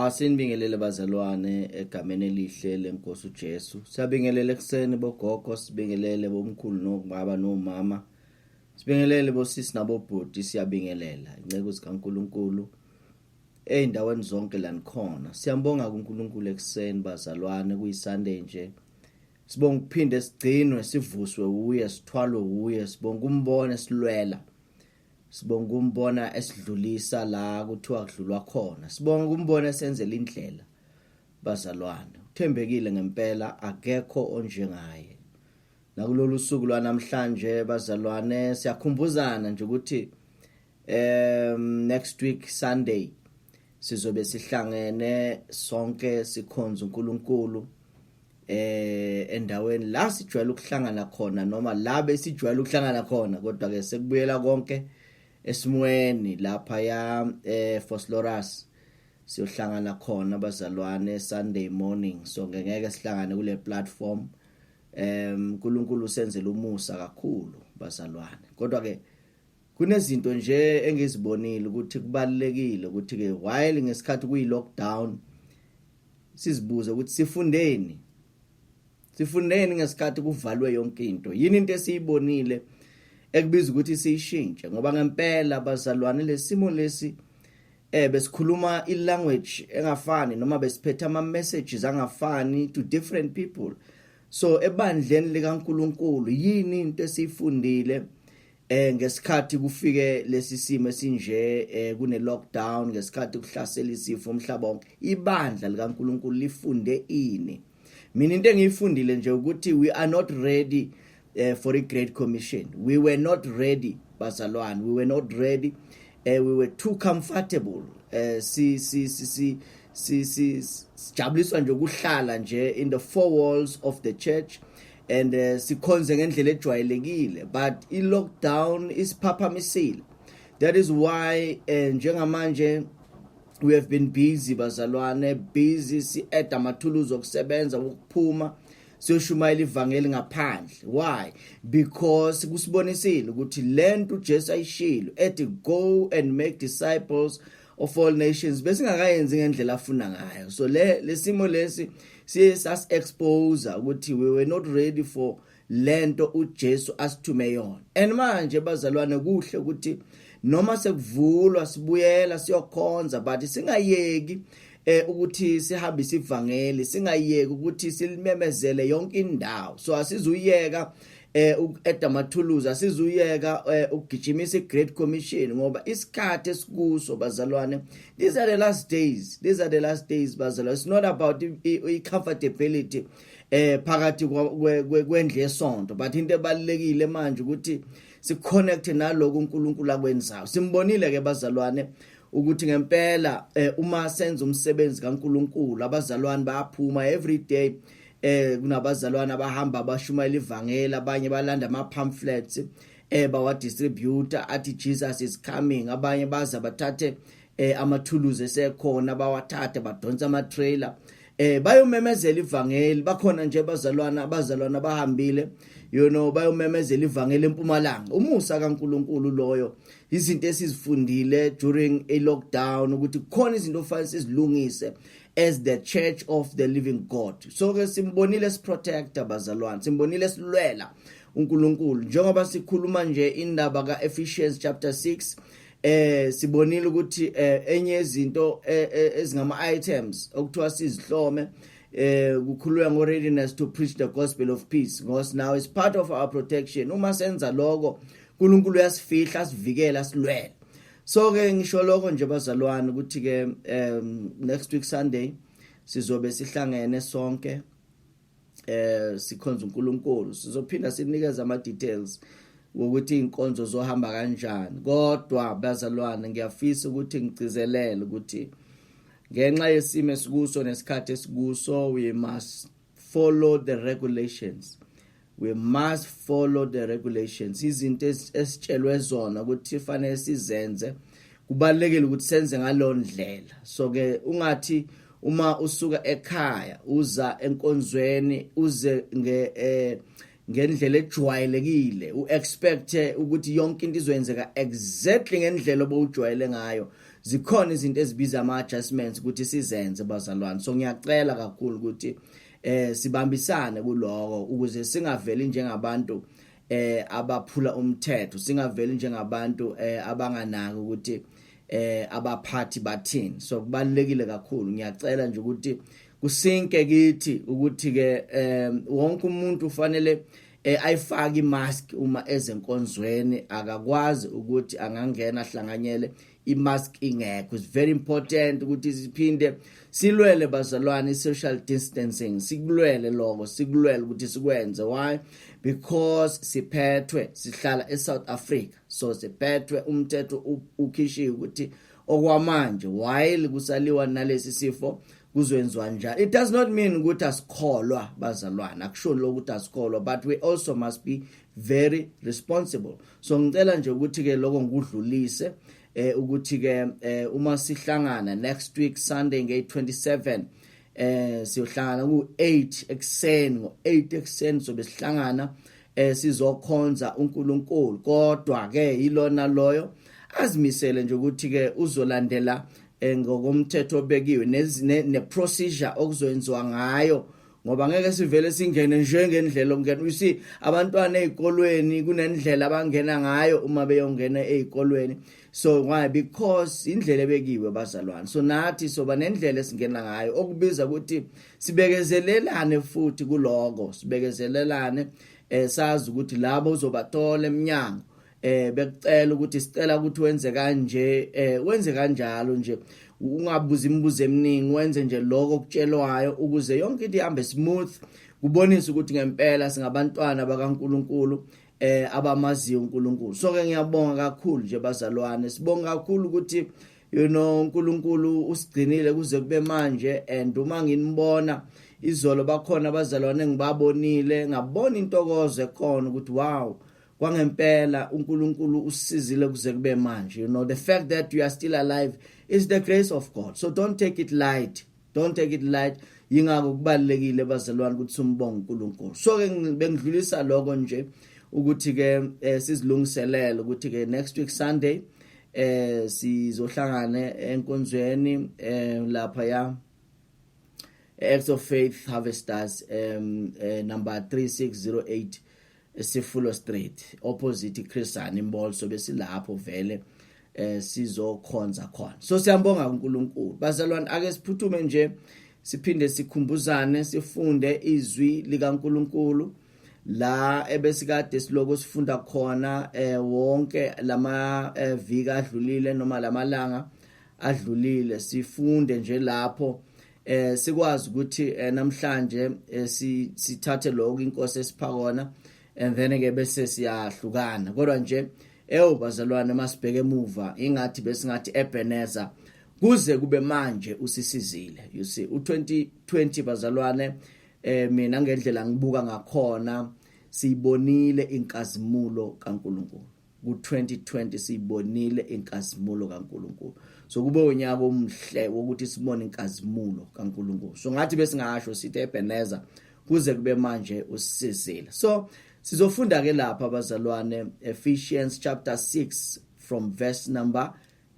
Asinibingelele bazalwane egameni elihle lenkosi uJesu. Siyabingelela ekseni bogogo, sibingelele bomkhulu nobaba nomama. Sibingelele bosisi nabobhuti, siyabingelela inceke zikaNkuluNkulu eindaweni zonke la nikhona. Siyambonga kuNkulunkulu ekseni bazalwane, kuyiSunday nje. Sibonga ukuphinde sigcinwe, sivuswe uye, sithwalwe uye, sibonga umbone silwela. Sibonga umbona esidlulisa la kuthiwa kudlulwa khona. Sibonga umbona esenzela indlela bazalwane. Uthembekile ngempela, akekho onjengaye. Nakulolu suku lwanamhlanje bazalwane siyakhumbuzana nje ukuthi next week Sunday sizobe sihlangene sonke sikhonza uNkulunkulu endaweni la sijwayele ukuhlangana khona noma la besijwayele ukuhlangana khona, kodwa ke sekubuyela konke esimweni lapha ya Foslorus siyohlangana khona bazalwane Sunday morning. So ngeke sihlangane kule platform. uNkulunkulu usenzela umusa kakhulu bazalwane, kodwa ke kunezinto nje engizibonile ukuthi kubalekile ukuthi ke while ngesikhathi kuyi lockdown sizibuze ukuthi sifundeni ngesikhathi kuvalwe yonke into. Yini into esiyibonile ekubiza ukuthi siyishintshe? Ngoba ngempela bazalwane lesimo lesi besikhuluma ilanguage engafani noma besiphethe ama messages angafani to different people. So ebandleni likaNkulunkulu yini into esifundile ngesikhathi kufike lesi simo esinje kune lockdown, ngesikhathi kuhlasela isifo umhlaba wonke? Ibandla likaNkulunkulu lifunde ini? Mina into engiyifundile nje ukuthi we are not ready for a great commission. We were not ready bazalwane, we were not ready. We were too comfortable. Sijabuliswa nje ukuhlala nje in the four walls of the church and sikhonze ngendlela ejwayelekile, but I lockdown isiphaphamisile. That is why njengamanje we have been busy bazalwane, busy si-add amathuluzi okusebenza ukuphuma siyoshumayela ivangeli ngaphandle. Why? Because kusibonisile ukuthi lento uJesu ayishilo ethi go and make disciples of all nations besingakayenzi ngendlela afuna ngayo. So lesimo lesi siyas expose ukuthi we were not ready for lento uJesu asithume yona. And manje bazalwane kuhle ukuthi noma sekuvulwa sibuyela siyokhonza, but singayeki ukuthi sihambise ivangeli, singayeki ukuthi silimemezele yonke indawo. So asizuyeka uku-add amathuluzi, asizuyeka ukugijimisa i-Great Commission ngoba isikhathi esikuso bazalwane, these are the last days. These are the last days bazalwane. It's not about i-comfortability phakathi kwendle yesonto, but into ebalekile manje ukuthi siconnect naloko uNkulunkulu akwenzayo. Simbonile ke bazalwane ukuthi ngempela uma senza umsebenzi kaNkulunkulu abazalwane bayaphuma every day. Kunabazalwane abahamba abashumayela ivangeli, abanye balanda ama pamphlets bawa distributor athi Jesus is coming, abanye baza bathathe amathuluzi esekhona bawathathe badonsa ama trailer bayomemezela ivangeli. Bakhona nje abazalwane abahambile bayomemezela ivangeli eMpumalanga. Umusa kaNkulunkulu loyo. Izinto esizifundile during a lockdown ukuthi khona izinto ofanele sizilungise as the church of the living God. So ke simbonile siprotector bazalwane, simbonile silwela uNkulunkulu njengoba sikhuluma nje indaba kaEphesians chapter 6. Sibonile ukuthi enye izinto ezingama items okuthiwa sizihlome kukhulunywa ngo readiness to preach the gospel of peace, because now is part of our protection. Uma senza lokho uNkulunkulu uyasifihla, asivikela, asilwela. So ke ngisho lokho nje bazalwane ukuthi ke next week Sunday sizobe sihlangene sonke sikhonza uNkulunkulu. Sizophinda sinikeza ama details ukuthi inkonzo zohamba kanjani, kodwa bazalwane ngiyafisa ukuthi ngicizelele ukuthi ngenxa yesimo esikuso nesikhathi esikuso we must follow the regulations. We must follow the regulations. Izinto esitshelwe zona ukuthi fanele sizenze, kubalekile ukuthi senze ngalondlela. So ke ungathi uma usuka ekhaya uza enkonzweni uze ngendlela ejwayelekile expect ukuthi yonke into izoyenzeka exactly ngendlela obujwayele ngayo. zikhona izinto ezibiza ama-adjustments ukuthi sizenze bazalwane. So ngiyacela kakhulu ukuthi sibambisane kuloko ukuze singaveli njengabantu abaphula umthetho, singaveli njengabantu abanganaki ukuthi abaphathi bathini. So kubalekile kakhulu, ngiyacela nje ukuthi kusinke kithi ukuthi ke wonke umuntu ufanele ayifake imask uma ezenkonzweni, akakwazi ukuthi angangena ahlanganyele imask ingekho. It's very important ukuthi siphinde silwele bazalwane social distancing, sikulwele lokho, sikulwele ukuthi sikwenze. Why? Because siphethwe, sihlala eSouth Africa, so siphethwe umthetho ukhishiwe ukuthi okwamanje while kusaliwa nalesi sifo kuzwenziwa njani. It does not mean ukuthi asikholwa bazalwane, akusho lokho ukuthi asikholwa, but we also must be very responsible. So ngicela nje ukuthi ke lokho ngikudlulise ukuthi ke uma sihlangana next week Sunday nge-27 siyohlangana ku-8 ekseni, ngo-8 ekseni sobe sihlangana sizokhonza uNkulunkulu. Kodwa ke ilona loyo azimisele nje ukuthi ke uzolandela ngokomthetho obekiwe ne-procedure okuzoyenziwa ngayo, ngoba ngeke sivele singene njengendlela okungena. You see, abantwana ezikolweni kunendlela abangena ngayo uma beyongena ezikolweni. So why? Because indlela ebekiwe bazalwane. So nathi soba nendlela esingena ngayo, okubiza ukuthi sibekezelelane futhi kuloko, sibekezelelane sazi ukuthi labo uzobathola eminyango bekucela ukuthi sicela ukuthi wenze kanje, wenze kanjalo nje, ungabuza imibuzo eminingi, wenze nje lokho okutshelwayo ukuze yonke into ihambe smooth, kubonisa ukuthi ngempela singabantwana bakaNkulunkulu abamaziyo uNkulunkulu. So ke ngiyabonga kakhulu nje bazalwane, sibonga kakhulu ukuthi uNkulunkulu usigcinile kuze kube manje. And uma nginibona izolo bakhona abazalwane engibabonile, ngabona intokozo ekhona ukuthi wow, kwangempela uNkulunkulu usizile kuze kube manje. The fact that you are still alive is the grace of God. So don't take it light, don't take it light. Yingakho kubalekile bazalwane ukuthi simbonge uNkulunkulu. So ke bengidlulisa lokho nje ukuthi ke sizilungiselele ukuthi ke next week Sunday sizohlangana enkonzweni lapha ya Acts of Faith Harvesters number 3608 Sifulo Street opposite Christian Mall. So besilapho vele sizokhonza khona. So siyambonga uNkulunkulu bazalwane, ake siphuthume nje siphinde sikhumbuzane, sifunde izwi likaNkulunkulu la ebesikade siloko sifunda khona wonke lama viki adlulile noma lamalanga adlulile. Sifunde nje lapho sikwazi ukuthi namhlanje sithathe lokho inkosi esiphakona and then ke bese siyahlukana. Kodwa nje bazalwane masibheke emuva ingathi besingathi Ebenezer kuze kube manje usisizile. You see, u2020 bazalwane mina ngendlela ngibuka ngakhona siyibonile inkazimulo kaNkulunkulu. Ku2020 siyibonile inkazimulo kaNkulunkulu. So kube unyaka omhle wokuthi sibone inkazimulo kaNkulunkulu. So ngathi besingasho sithi Ebenezer kuze kube manje usisizile. So sizofunda ke lapha bazalwane Ephesians chapter 6 from verse number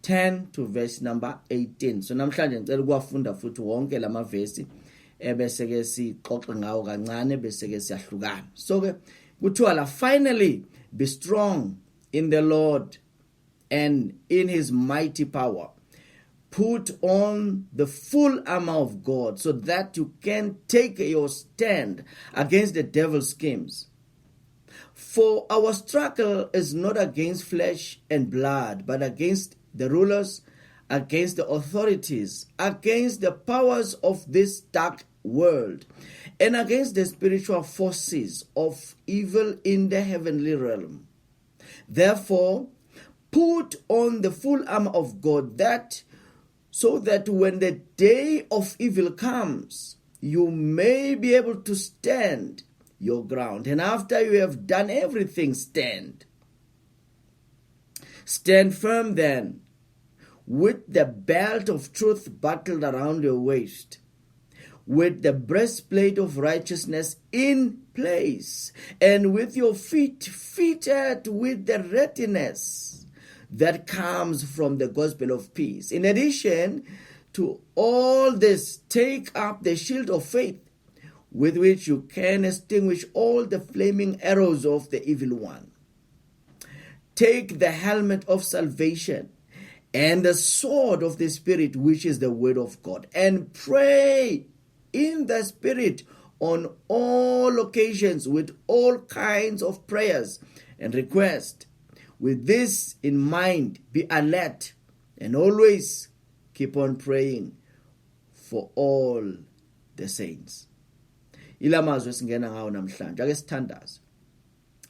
10 to verse number 18. So namhlanje ngicela ukuwafunda futhi wonke lamavesi bese ke sixoxe ngawo kancane bese ke siyahlukana. So ke kuthiwa la, finally be strong in the Lord and in his mighty power. Put on the full armor of God so that you can take your stand against the devil's schemes. For our struggle is not against flesh and blood, but against the rulers, against the authorities, against the powers of this dark world, and against the spiritual forces of evil in the heavenly realm. Therefore, put on the full armor of God, so that when the day of evil comes, you may be able to stand your ground. And after you have done everything, stand. Stand firm then, with the belt of truth buckled around your waist, with the breastplate of righteousness in place, and with your feet fitted with the readiness that comes from the gospel of peace. In addition to all this, take up the shield of faith, with which you can extinguish all the flaming arrows of the evil one. Take the helmet of salvation and the sword of the Spirit, which is the word of God, and pray in the Spirit on all occasions with all kinds of prayers and requests. With this in mind, be alert and always keep on praying for all the saints. Ilamazwe esingena ngawo namhlanje ake sithandaze.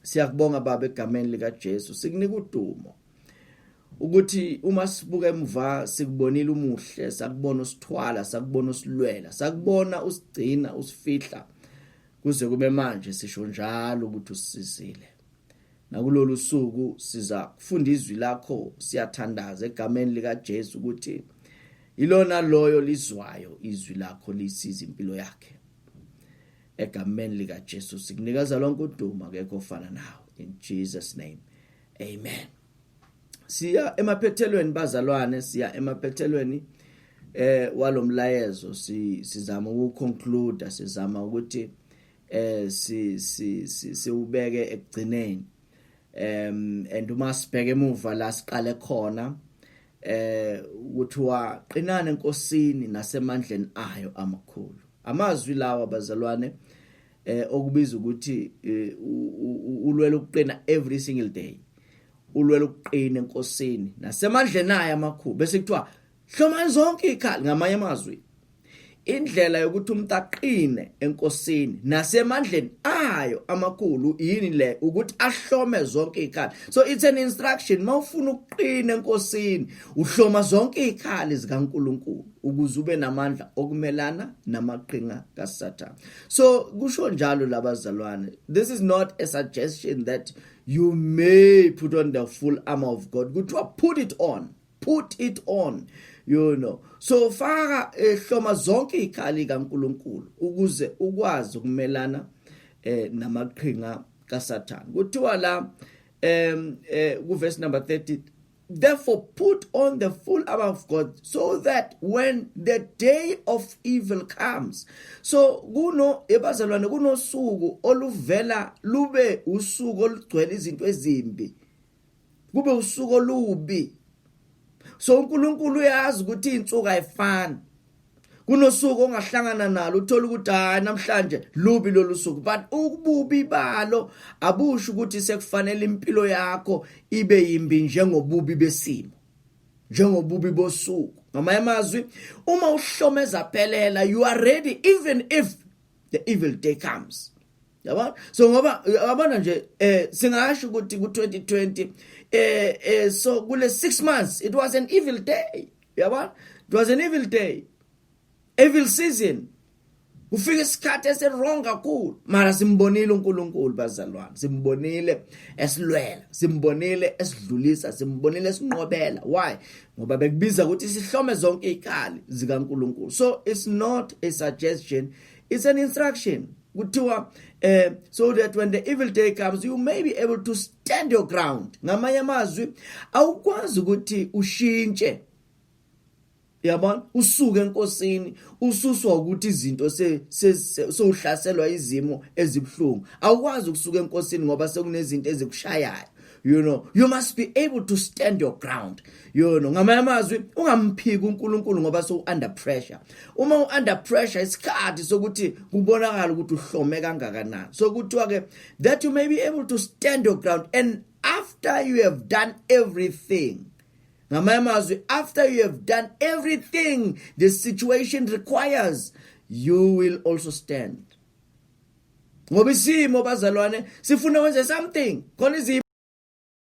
Siyakubonga baba egameni lika Jesu, sikunika udumo ukuthi uma sibuka emva sikubonile umuhle, sakubona usithwala, sakubona usilwela, sakubona usigcina, usifihla kuze kube manje sisho njalo ukuthi usisizile. Nakulolu suku siza kufunda izwi lakho, siyathandaza egameni lika Jesu ukuthi ilona loyo lizwayo izwi lakho lisiza impilo yakhe. Egameni lika Jesu sikunikeza lonke udumo, akekho ofana nawe. In Jesus name, amen. Siya emaphethelweni bazalwane, siya emaphethelweni walomlayezo, sizama ukuconclude, sizama ukuthi siubeke ekugcineni. And uma sibheke emuva la siqale khona, kuthiwa qinana enkosini nasemandleni ayo amakhulu. Amazwi lawa bazalwane okubiza ukuthi ulwela ukuqina every single day. Ulwela ukuqina enkosini nasemandleni ayo amakhulu. Bese kuthiwa hlomani zonke ikhali, ngamanye amazwi indlela yokuthi umuntu aqine enkosini nasemandleni ayo amakhulu yini le, ukuthi ahlome zonke ikhali. So it's an instruction. Mawufuna ukuqina enkosini uhloma zonke ikhali zikaNkulunkulu ukuze ube namandla okumelana namaqhinga kaSathane. So kusho njalo labazalwane, this is not a suggestion that you may put on the full armor of God. Kuthiwa put it on. You know, so faka hloma zonke ikhali kaNkulunkulu ukuze ukwazi ukumelana namaqhinga kaSathane. Kuthiwa la ku verse number 30, therefore put on the full armor of God, so that when the day of evil comes. So kuno ebazalwane kunosuku oluvela lube usuku olugcwele izinto ezimbi, kube usuku olubi. So uNkulunkulu uyazi ukuthi insuku ayifani. Kunosuku ongahlangana nalo uthola ukuthi hayi namhlanje lubi lolu suku, but ukububi balo abusho ukuthi sekufanele impilo yakho ibe yimbi njengobubi besimo, njengobubi bosuku. Ngamanye amazwi, uma uhlomeza phelela, you are ready even if the evil day comes. Yabona? So ngoba yabona nje singasho ukuthi ku2020 so kule 6 months it was an evil day. Yabona? It was an evil day. Evil season. Kufika isikhathi esirong kakhulu, mara simbonile uNkulunkulu bazalwane, simbonile esilwela, simbonile esidlulisa, simbonile esinqobela. Why? Ngoba bekubiza ukuthi sihlome zonke ikhali zikaNkulunkulu. So it's not a suggestion, it's an instruction. Kuthiwa so that when the evil day comes, you may be able to stand your ground. Ngamanye amazwi awukwazi ukuthi ushintshe. Yabona, usuke enkosini ususwa ukuthi izinto sewuhlaselwa izimo ezibhlungu. Awukwazi ukusuka enkosini ngoba sekunezinto ezikushayayo. You know, you must be able to stand your ground. You know, ngamanye amazwi ungamphiki uNkulunkulu ngoba so under pressure. Uma under pressure isikhathi sokuthi kubonakala ukuthi uhlome kangakanani. So kuthiwa ke that you may be able to stand your ground, and after you have done everything, after you have done everything the situation requires, you will also stand. Ngoba isimo bazalwane sifuna wenze something. Khona